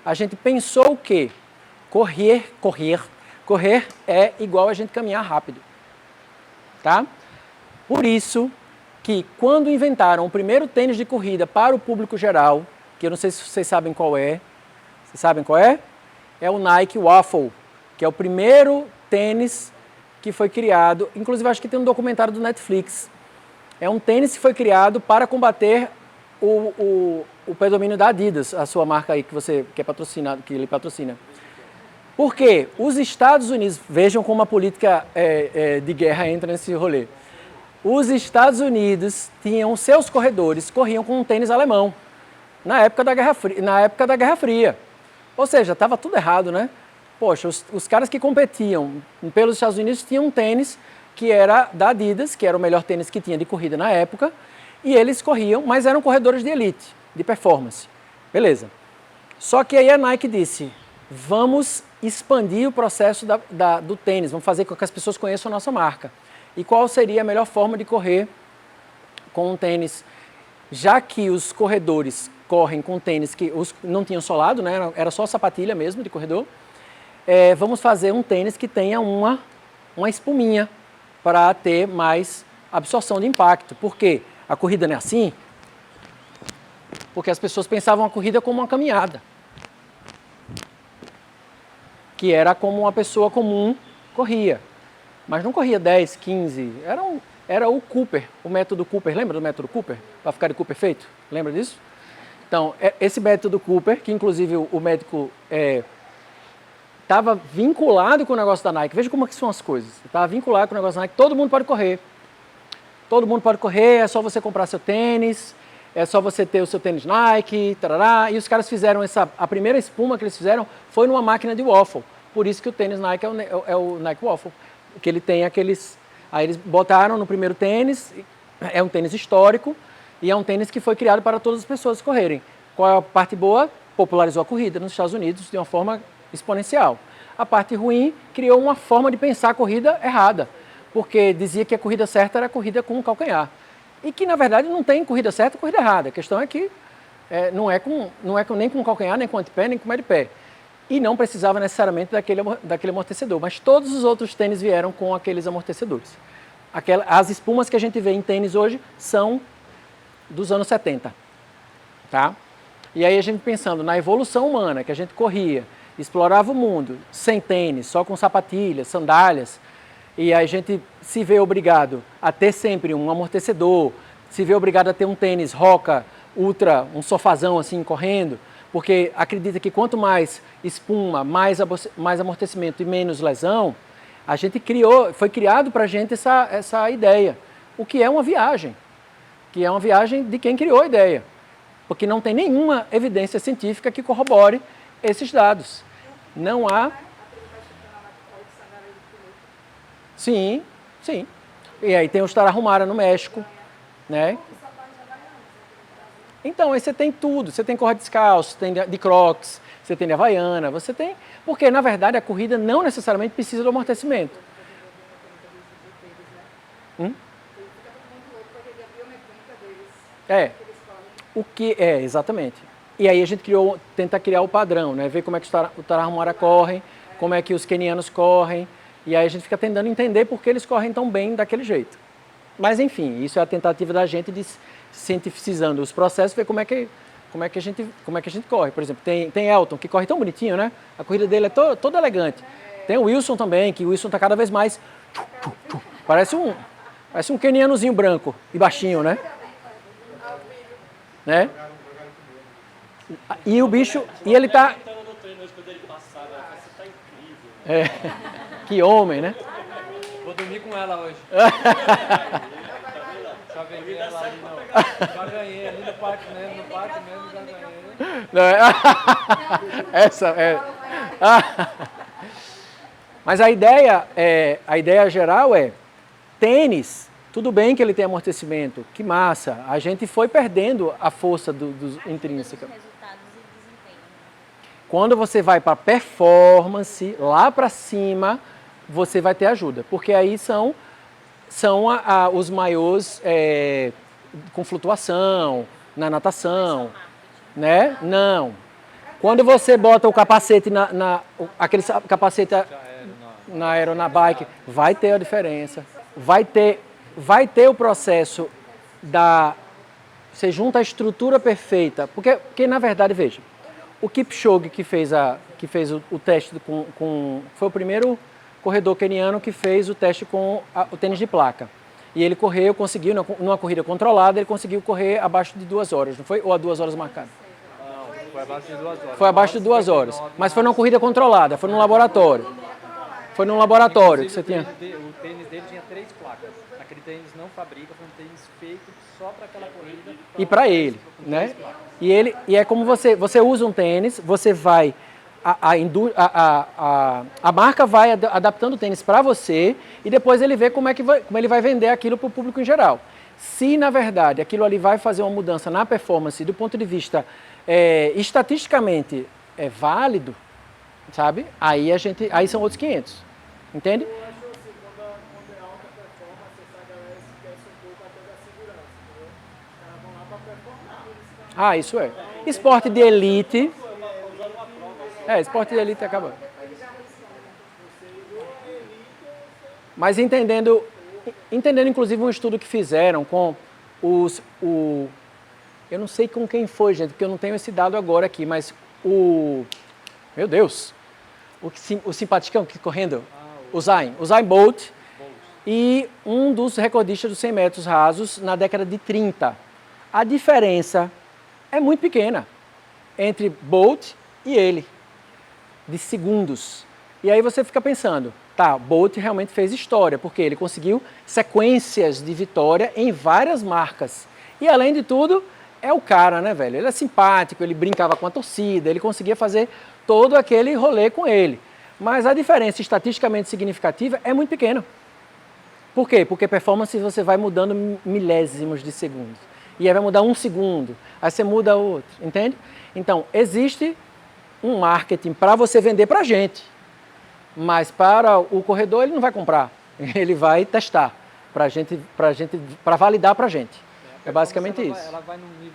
a gente pensou que correr é igual a gente caminhar rápido, tá? Por isso que quando inventaram o primeiro tênis de corrida para o público geral, que eu não sei se vocês sabem qual é, vocês sabem qual é? É o Nike Waffle, que é o primeiro tênis que foi criado, inclusive acho que tem um documentário do Netflix. É um tênis que foi criado para combater o predomínio da Adidas, a sua marca aí que é patrocinado, que ele patrocina. Porque os Estados Unidos, vejam como a política de guerra entra nesse rolê. Os Estados Unidos tinham seus corredores, corriam com um tênis alemão, na época da Guerra Fria. Ou seja, estava tudo errado, né? Poxa, os caras que competiam pelos Estados Unidos tinham um tênis que era da Adidas, que era o melhor tênis que tinha de corrida na época, e eles corriam, mas eram corredores de elite, de performance. Beleza. Só que aí a Nike disse, vamos expandir o processo do tênis, vamos fazer com que as pessoas conheçam a nossa marca. E qual seria a melhor forma de correr com um tênis? Já que os corredores correm com tênis que não tinham solado, né? Era só sapatilha mesmo de corredor, vamos fazer um tênis que tenha uma espuminha para ter mais absorção de impacto. Por quê? A corrida não é assim? Porque as pessoas pensavam a corrida como uma caminhada, que era como uma pessoa comum corria. Mas não corria 10, 15, era o Cooper, o método Cooper. Lembra do método Cooper? Para ficar de Cooper feito? Lembra disso? Então, esse método Cooper, que inclusive o médico estava vinculado com o negócio da Nike. Veja como é que são as coisas. Estava vinculado com o negócio da Nike. Todo mundo pode correr. Todo mundo pode correr, é só você comprar seu tênis, é só você ter o seu tênis Nike, tarará. E os caras fizeram a primeira espuma que eles fizeram foi numa máquina de waffle. Por isso que o tênis Nike é o Nike Waffle. Que ele tem aqueles... Aí eles botaram no primeiro tênis, é um tênis histórico, e é um tênis que foi criado para todas as pessoas correrem. Qual é a parte boa? Popularizou a corrida nos Estados Unidos de uma forma exponencial. A parte ruim, criou uma forma de pensar a corrida errada, porque dizia que a corrida certa era a corrida com o calcanhar. E que, na verdade, não tem corrida certa e corrida errada. A questão é que não é nem com o calcanhar, nem com o antepé, nem com o meio de pé. E não precisava necessariamente daquele amortecedor. Mas todos os outros tênis vieram com aqueles amortecedores. As espumas que a gente vê em tênis hoje são dos anos 70. Tá? E aí a gente pensando na evolução humana, que a gente corria, explorava o mundo sem tênis, só com sapatilhas, sandálias, e aí a gente se vê obrigado a ter sempre um amortecedor, se vê obrigado a ter um tênis Roca, Ultra, um sofazão assim correndo, porque acredita que quanto mais espuma, mais amortecimento e menos lesão, a gente foi criado para a gente essa ideia, o que é uma viagem, de quem criou a ideia, porque não tem nenhuma evidência científica que corrobore esses dados. Não há... Sim, sim. E aí tem os Tarahumara no México, né? Então, aí você tem tudo, você tem corda descalço, você tem de Crocs, você tem de Havaiana, você tem... Porque, na verdade, a corrida não necessariamente precisa do amortecimento. Exatamente. E aí a gente tenta criar o padrão, né? Ver como é que o Tarahumara correm, como é que os quenianos correm, e aí a gente fica tentando entender por que eles correm tão bem daquele jeito. Mas, enfim, isso é a tentativa da gente de cientificizando os processos, ver como é que a gente corre. Por exemplo, tem Elton, que corre tão bonitinho, né? A corrida dele é toda elegante. Tem o Wilson também, que o Wilson está cada vez mais... Parece um quenianozinho branco e baixinho, né? E o bicho... E ele tá... Que homem, né? Vou dormir com ela hoje. Já ganhei ela ali, não. Já ganhei ali no parque mesmo, já ganhei. Não, essa é... Mas a ideia geral é, tênis, tudo bem que ele tem amortecimento, que massa, a gente foi perdendo a força dos intrínseca. Quando você vai para performance, lá para cima, você vai ter ajuda, porque aí são os maiôs com flutuação, na natação, né? Não. Quando você bota o capacete aquele capacete na bike, vai ter a diferença. Vai ter o processo da... Você junta a estrutura perfeita. Porque na verdade, veja, o Kipchoge que fez o teste foi o primeiro corredor queniano que fez o teste com o tênis de placa. E ele conseguiu, numa corrida controlada, ele conseguiu correr abaixo de 2 horas, não foi? Ou a 2 horas marcadas? Não, foi abaixo de 2 horas. Foi abaixo de 2 horas. Mas foi numa corrida controlada, foi num laboratório. Foi num laboratório que você tinha. O tênis dele tinha 3 placas. Aquele tênis não fabrica, foi um tênis feito só para aquela corrida. E para ele, né? E é como você usa um tênis, você vai... A marca vai adaptando o tênis para você e depois ele vê como ele vai vender aquilo para o público em geral. Se, na verdade, aquilo ali vai fazer uma mudança na performance do ponto de vista estatisticamente válido, sabe? Aí são outros 500, entende? Eu acho assim, quando é alta performance, essa galera esquece um pouco até da segurança, entendeu? Os caras vão lá para performar. Ah, isso é. Esporte de elite... esporte de elite acaba. Mas entendendo inclusive um estudo que fizeram com eu não sei com quem foi, gente, porque eu não tenho esse dado agora aqui, mas meu Deus, o simpaticão que correndo, o Usain Bolt, e um dos recordistas dos 100 metros rasos na década de 30. A diferença é muito pequena entre Bolt e ele, de segundos. E aí você fica pensando, tá, Bolt realmente fez história, porque ele conseguiu sequências de vitória em várias marcas. E além de tudo, é o cara, né, velho? Ele é simpático, ele brincava com a torcida, ele conseguia fazer todo aquele rolê com ele. Mas a diferença estatisticamente significativa é muito pequena. Por quê? Porque performance você vai mudando milésimos de segundos. E aí vai mudar 1 segundo, aí você muda outro, entende? Então, existe um marketing para você vender para a gente, mas para o corredor ele não vai comprar, ele vai testar para validar para a gente. É basicamente isso. Ela vai num nível